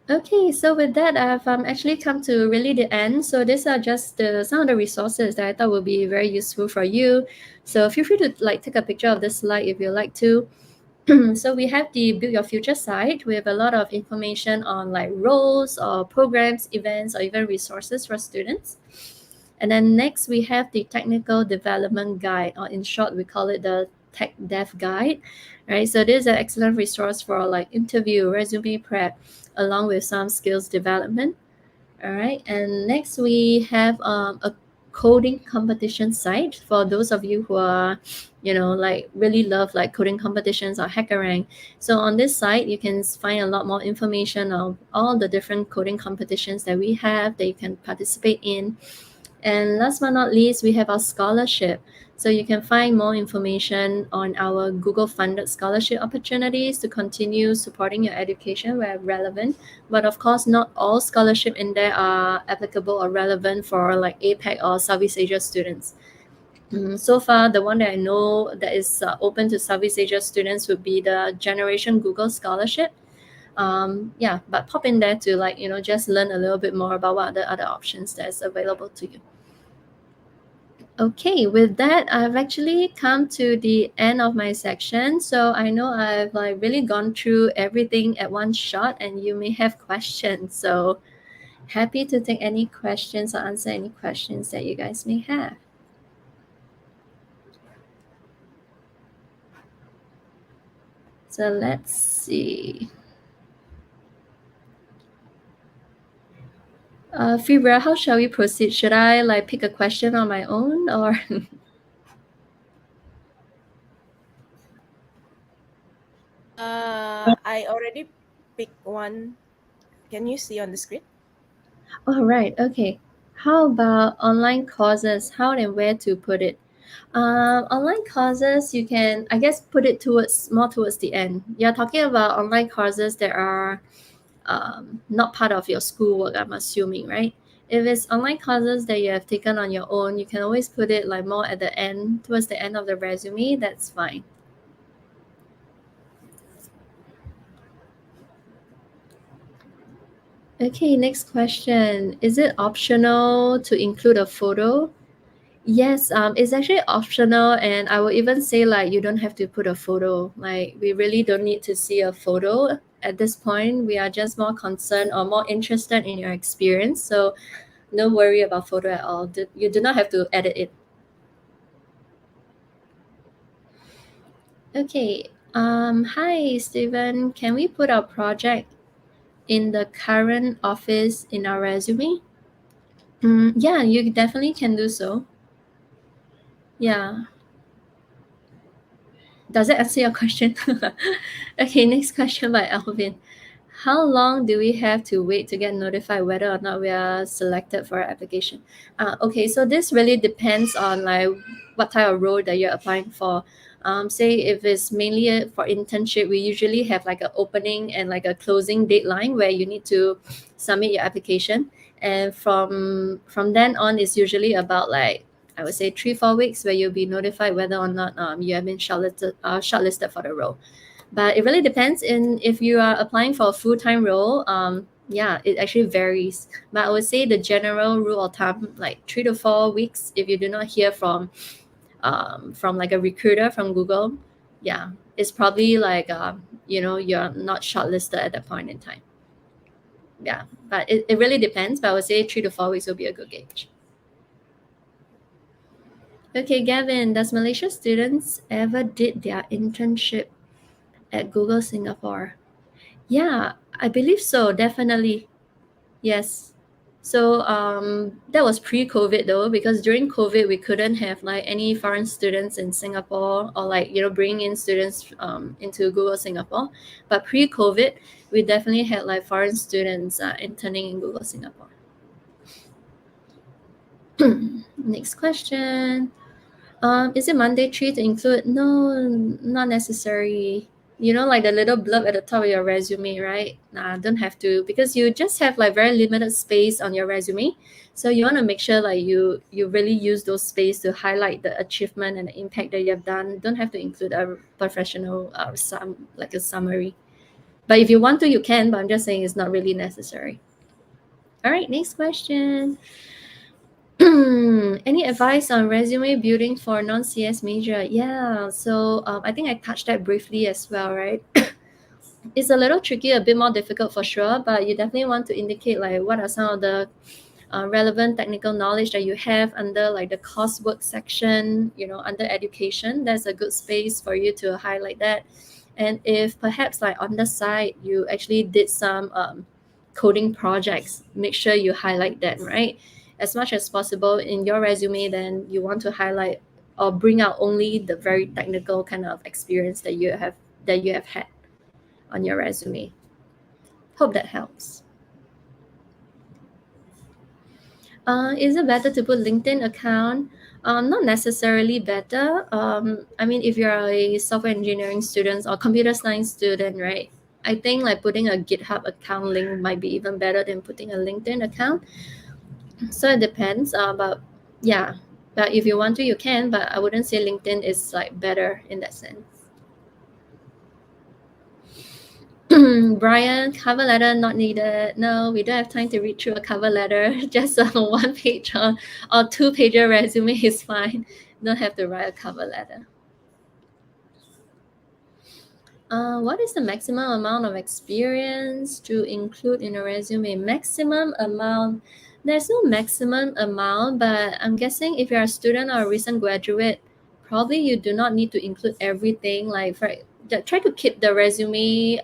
Okay, so with that, I've actually come to really the end. So these are just some of the resources that I thought would be very useful for you. So feel free to like take a picture of this slide if you like to. So we have the Build Your Future site. We have a lot of information on like roles or programs, events, or even resources for students. And then next we have the Technical Development Guide, or in short, we call it the Tech Dev Guide, right? So this is an excellent resource for like interview, resume prep, along with some skills development. All right. And next we have a coding competition site for those of you who are, like really love like coding competitions or HackerRank. So on this site, you can find a lot more information on all the different coding competitions that we have that you can participate in. And last but not least, we have our scholarship. So you can find more information on our Google funded scholarship opportunities to continue supporting your education where relevant. But of course, not all scholarship in there are applicable or relevant for like APAC or Southeast Asia students. So far, the one that I know that is open to Southeast Asia students would be the Generation Google Scholarship. But pop in there to like, just learn a little bit more about what are the other options that's available to you. Okay, with that, I've actually come to the end of my section. So I know I've like really gone through everything at one shot and you may have questions. So happy to take any questions or answer any questions that you guys may have. So let's see. Fibra, how shall we proceed? Should I like pick a question on my own or? I already picked one. Can you see on the screen? All right. Okay. How about online courses? How and where to put it? Online courses, you can, I guess, put it more towards the end. You're talking about online courses that are not part of your schoolwork, I'm assuming, right? If it's online courses that you have taken on your own, you can always put it like more at the end, towards the end of the resume. That's fine. Okay, next question. Is it optional to include a photo? Yes, it's actually optional, and I will even say like you don't have to put a photo. Like we really don't need to see a photo at this point. We are just more concerned or more interested in your experience. So don't worry about photo at all. You do not have to edit it. Okay. Hi, Steven. Can we put our project in the current office in our resume? Yeah, you definitely can do so. Yeah. Does that answer your question? Okay, next question by Alvin. How long do we have to wait to get notified whether or not we are selected for our application? Okay, so this really depends on like what type of role that you're applying for. Say if it's mainly for internship, we usually have like an opening and like a closing deadline where you need to submit your application. And from then on, it's usually about like I would say 3-4 weeks, where you'll be notified whether or not you have been shortlisted for the role. But it really depends. In if you are applying for a full-time role, yeah, it actually varies. But I would say the general rule of thumb, like 3 to 4 weeks, if you do not hear from like a recruiter from Google, yeah, it's probably like you're not shortlisted at that point in time. Yeah, but it really depends. But I would say 3 to 4 weeks will be a good gauge. Okay, Gavin, does Malaysia students ever did their internship at Google Singapore? Yeah, I believe so, definitely. Yes. So that was pre-COVID though, because during COVID we couldn't have like any foreign students in Singapore, or like bringing in students into Google Singapore. But pre-COVID, we definitely had like foreign students interning in Google Singapore. Next question. Is it mandatory to include? No, not necessary. Like the little blurb at the top of your resume, right? Nah, don't have to, because you just have like very limited space on your resume. So you want to make sure like you really use those space to highlight the achievement and the impact that you have done. Don't have to include a professional like a summary. But if you want to, you can, but I'm just saying it's not really necessary. All right, next question. Any advice on resume building for non-CS major? Yeah, so I think I touched that briefly as well, right? It's a little tricky, a bit more difficult for sure, but you definitely want to indicate like what are some of the relevant technical knowledge that you have under like the coursework section, under education. That's a good space for you to highlight that. And if perhaps like on the side you actually did some coding projects, make sure you highlight that, right? As much as possible in your resume, then you want to highlight or bring out only the very technical kind of experience that you have had on your resume. Hope that helps. Is it better to put LinkedIn account? Not necessarily better. I mean, if you're a software engineering student or computer science student, right? I think like putting a GitHub account link might be even better than putting a LinkedIn account. So it depends. But yeah, but if you want to, you can. But I wouldn't say LinkedIn is like better in that sense. Brian, cover letter not needed. No, we don't have time to read through a cover letter. Just a 1-page or 2-pager resume is fine. Don't have to write a cover letter. What is the maximum amount of experience to include in a resume? Maximum amount? There's no maximum amount, but I'm guessing if you're a student or a recent graduate, probably you do not need to include everything. Like try to keep the resume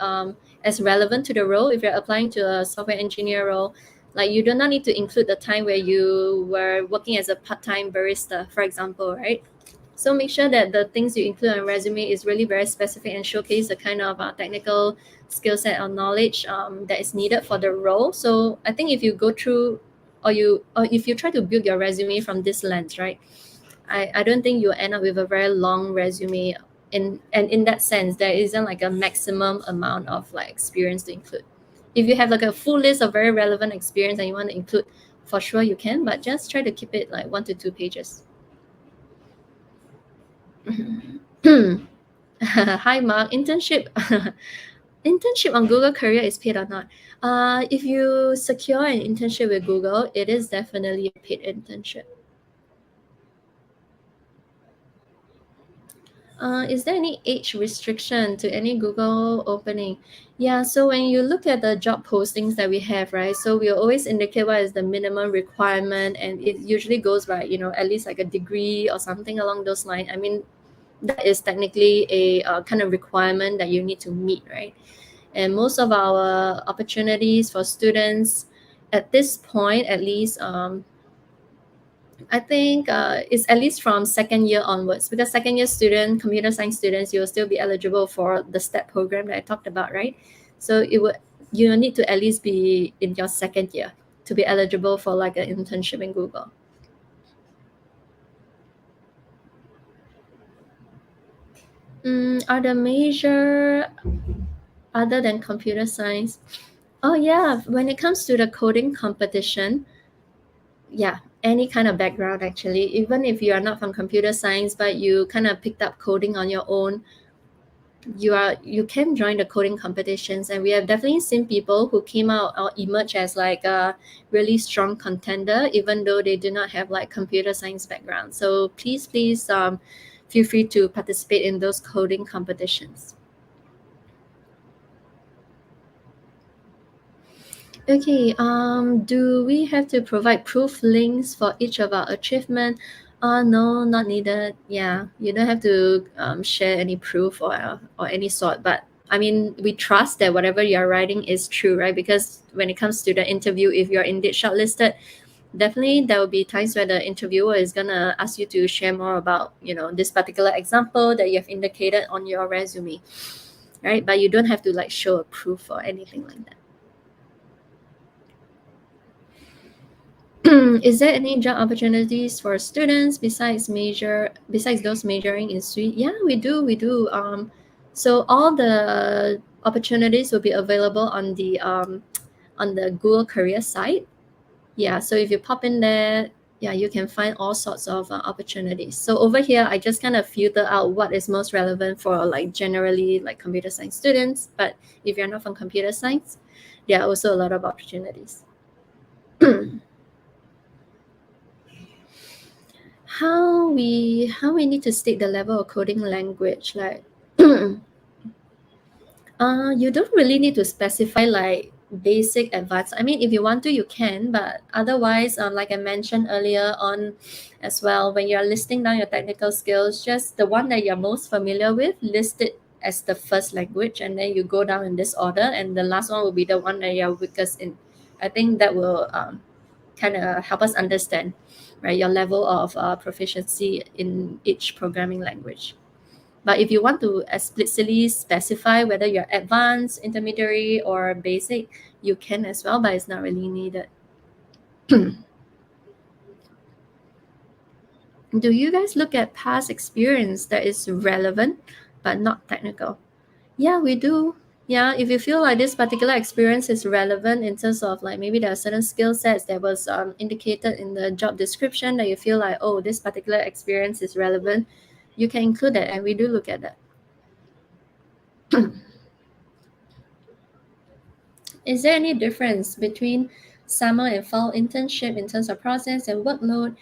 as relevant to the role. If you're applying to a software engineer role, like you do not need to include the time where you were working as a part-time barista, for example, right? So make sure that the things you include on resume is really very specific and showcase the kind of technical skill set or knowledge that is needed for the role. So I think if you go through or if you try to build your resume from this lens, right, I don't think you'll end up with a very long resume. And in that sense, there isn't like a maximum amount of like experience to include. If you have like a full list of very relevant experience and you want to include, for sure you can, but just try to keep it like 1 to 2 pages. Hi Mark, internship on Google Career is paid or not? If you secure an internship with Google, it is definitely a paid internship. Is there any age restriction to any Google opening? Yeah, so when you look at the job postings that we have, right, so we'll always indicate what is the minimum requirement, and it usually goes by, at least like a degree or something along those lines. I mean, that is technically a kind of requirement that you need to meet, right? And most of our opportunities for students at this point, at least, I think it's at least from second year onwards, because second year student, computer science students, you will still be eligible for the STEP program that I talked about, right? So you need to at least be in your second year to be eligible for like an internship in Google. Are the major other than computer science? Oh yeah, when it comes to the coding competition, yeah, any kind of background actually, even if you are not from computer science but you kind of picked up coding on your own, you can join the coding competitions, and we have definitely seen people who came out or emerge as like a really strong contender even though they do not have like computer science background. So please feel free to participate in those coding competitions. Okay, do we have to provide proof links for each of our achievement? No, not needed. Yeah, you don't have to share any proof or any sort. But I mean, we trust that whatever you're writing is true, right? Because when it comes to the interview, if you're indeed shortlisted, definitely there will be times where the interviewer is gonna ask you to share more about, this particular example that you have indicated on your resume, right? But you don't have to like show a proof or anything like that. Is there any job opportunities for students besides those majoring in SUI? Yeah, we do. So all the opportunities will be available on the Google career site. Yeah, so if you pop in there, yeah, you can find all sorts of opportunities. So over here, I just kind of filter out what is most relevant for like generally like computer science students. But if you're not from computer science, there are also a lot of opportunities. How we need to state the level of coding language, like you don't really need to specify like basic, advanced. I mean, if you want to you can, but otherwise, like I mentioned earlier on as well, when you're listing down your technical skills, just the one that you're most familiar with, list it as the first language, and then you go down in this order, and the last one will be the one that you're weakest in. I think that will kind of help us understand, right, your level of proficiency in each programming language. But if you want to explicitly specify whether you're advanced, intermediary, or basic, you can as well, but it's not really needed. Do you guys look at past experience that is relevant but not technical? Yeah, we do. Yeah, if you feel like this particular experience is relevant in terms of like maybe there are certain skill sets that was indicated in the job description that you feel like, oh, this particular experience is relevant, you can include that, and we do look at that. Is there any difference between summer and fall internship in terms of process and workload?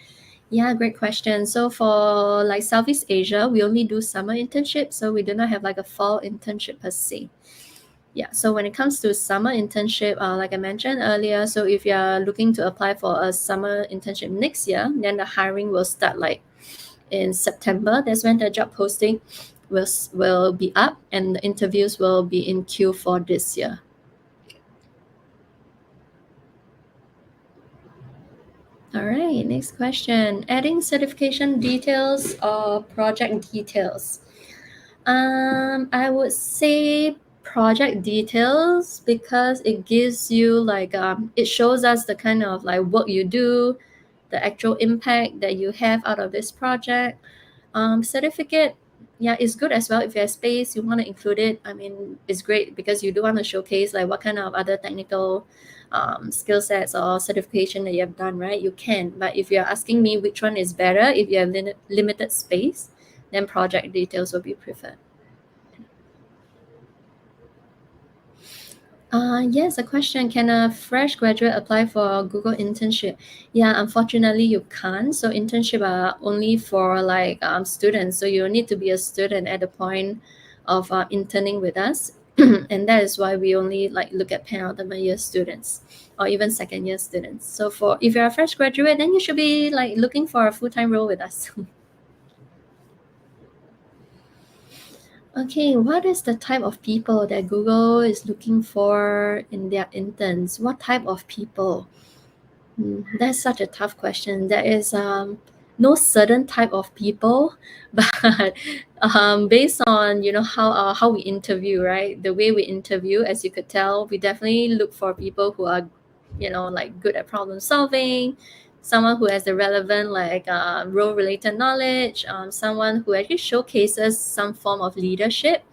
Yeah, great question. So for like Southeast Asia, we only do summer internship, so we do not have like a fall internship per se. Yeah, so when it comes to summer internship, like I mentioned earlier, so if you're looking to apply for a summer internship next year, then the hiring will start like in September. That's when the job posting will be up, and the interviews will be in Q4 this year. All right, next question. Adding certification details or project details? I would say project details because it gives you like it shows us the kind of like work you do, the actual impact that you have out of this project. Certificate, yeah, is good as well. If you have space, you want to include it. I mean, it's great because you do want to showcase like what kind of other technical skill sets or certification that you have done, right? You can. But if you're asking me which one is better, if you have limited space, then project details will be preferred. Yes, a question. Can a fresh graduate apply for Google internship? Yeah, unfortunately you can't. So internship are only for like students. So you need to be a student at the point of interning with us. And that is why we only like look at penultimate year students or even second year students. So for if you're a fresh graduate, then you should be like looking for a full-time role with us. Okay, what is the type of people that Google is looking for in their interns? What type of people? That's such a tough question. There is no certain type of people, but based on how we interview, right? The way we interview, as you could tell, we definitely look for people who are, like good at problem solving, someone who has the relevant like role related knowledge, someone who actually showcases some form of leadership,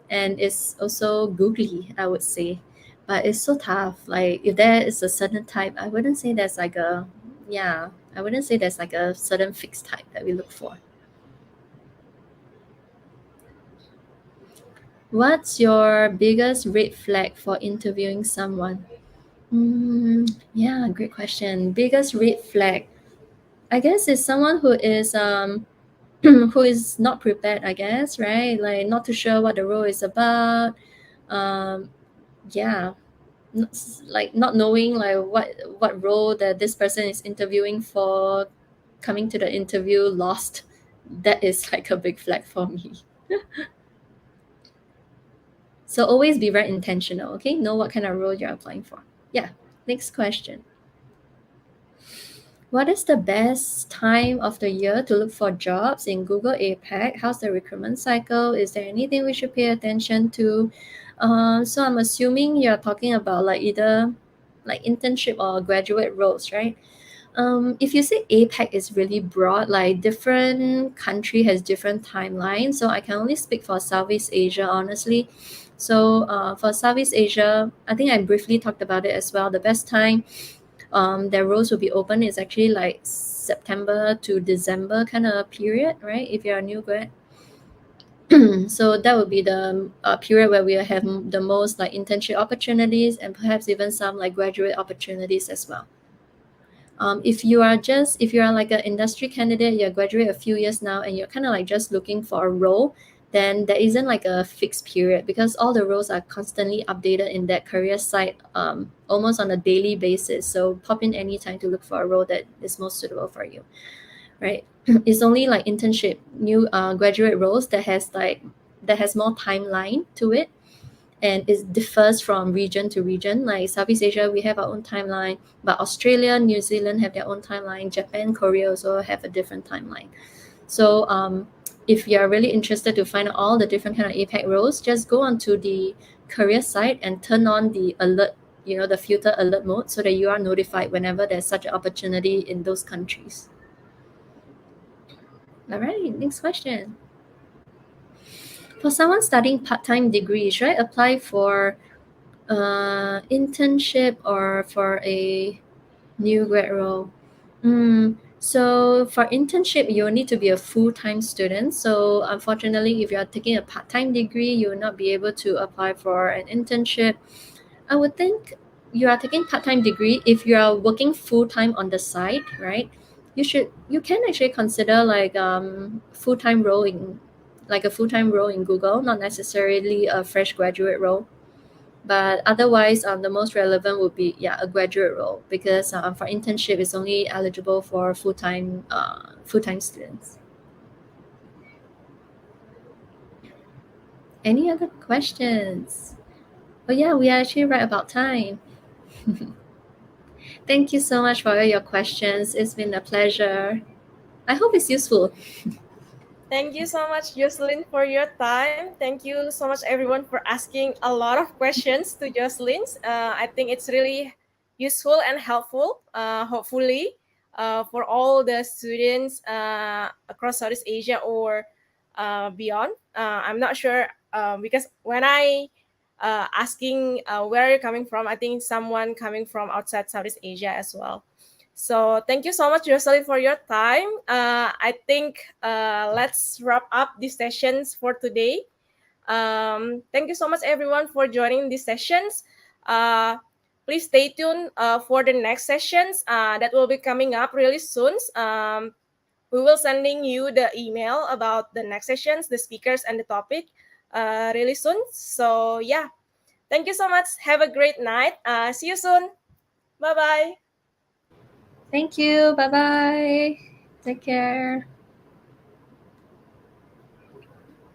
and is also googly, I would say. But it's so tough. Like if there is a certain type, I wouldn't say there's like a, yeah, I wouldn't say there's like a certain fixed type that we look for. What's your biggest red flag for interviewing someone? Yeah, great question. Biggest red flag. I guess it's someone who is who is not prepared, I guess, right? Like not too sure what the role is about. Um, yeah, like not knowing like what role that this person is interviewing for, coming to the interview lost. That is like a big flag for me. So always be very intentional, okay? Know what kind of role you're applying for. Yeah. Next question. What is the best time of the year to look for jobs in Google APAC? How's the recruitment cycle? Is there anything we should pay attention to? So I'm assuming you're talking about like either like internship or graduate roles, right? If you say APAC is really broad, like different country has different timelines. So I can only speak for Southeast Asia, honestly. So for Southeast Asia, I think I briefly talked about it as well. The best time their roles will be open is actually like September to December kind of period, right? If you're a new grad. So that would be the period where we have the most like internship opportunities and perhaps even some like graduate opportunities as well. If you are like an industry candidate, you're graduate a few years now and you're kind of like just looking for a role, then there isn't like a fixed period because all the roles are constantly updated in that career site almost on a daily basis. So pop in anytime to look for a role that is most suitable for you, right? It's only like internship, new graduate roles that has more timeline to it, and it differs from region to region. Like Southeast Asia, we have our own timeline, but Australia, New Zealand have their own timeline. Japan, Korea also have a different timeline. So if you are really interested to find out all the different kind of APAC roles, just go onto the career site and turn on the alert, the filter alert mode, so that you are notified whenever there's such an opportunity in those countries. All right, next question. For someone studying part-time degree, should I apply for internship or for a new grad role? So for internship, you will need to be a full-time student. So unfortunately, if you are taking a part-time degree, you will not be able to apply for an internship. I would think you are taking part-time degree. If you are working full-time on the side, right? You can actually consider like full-time role in like a full-time role in Google, not necessarily a fresh graduate role. But otherwise, the most relevant would be a graduate role because for internship, it's only eligible for full time students. Any other questions? Oh yeah, we are actually right about time. Thank you so much for all your questions. It's been a pleasure. I hope it's useful. Thank you so much, Jocelyn, for your time. Thank you so much, everyone, for asking a lot of questions to Jocelyn. I think it's really useful and helpful, hopefully, for all the students across Southeast Asia or beyond. I'm not sure because when I asking where you're coming from, I think someone coming from outside Southeast Asia as well. So thank you so much, Jocelyn, for your time. I think let's wrap up these sessions for today. Thank you so much, everyone, for joining these sessions. Please stay tuned for the next sessions that will be coming up really soon. We will sending you the email about the next sessions, the speakers, and the topic really soon. So yeah, thank you so much. Have a great night. See you soon. Bye bye. Thank you. Bye bye. Take care.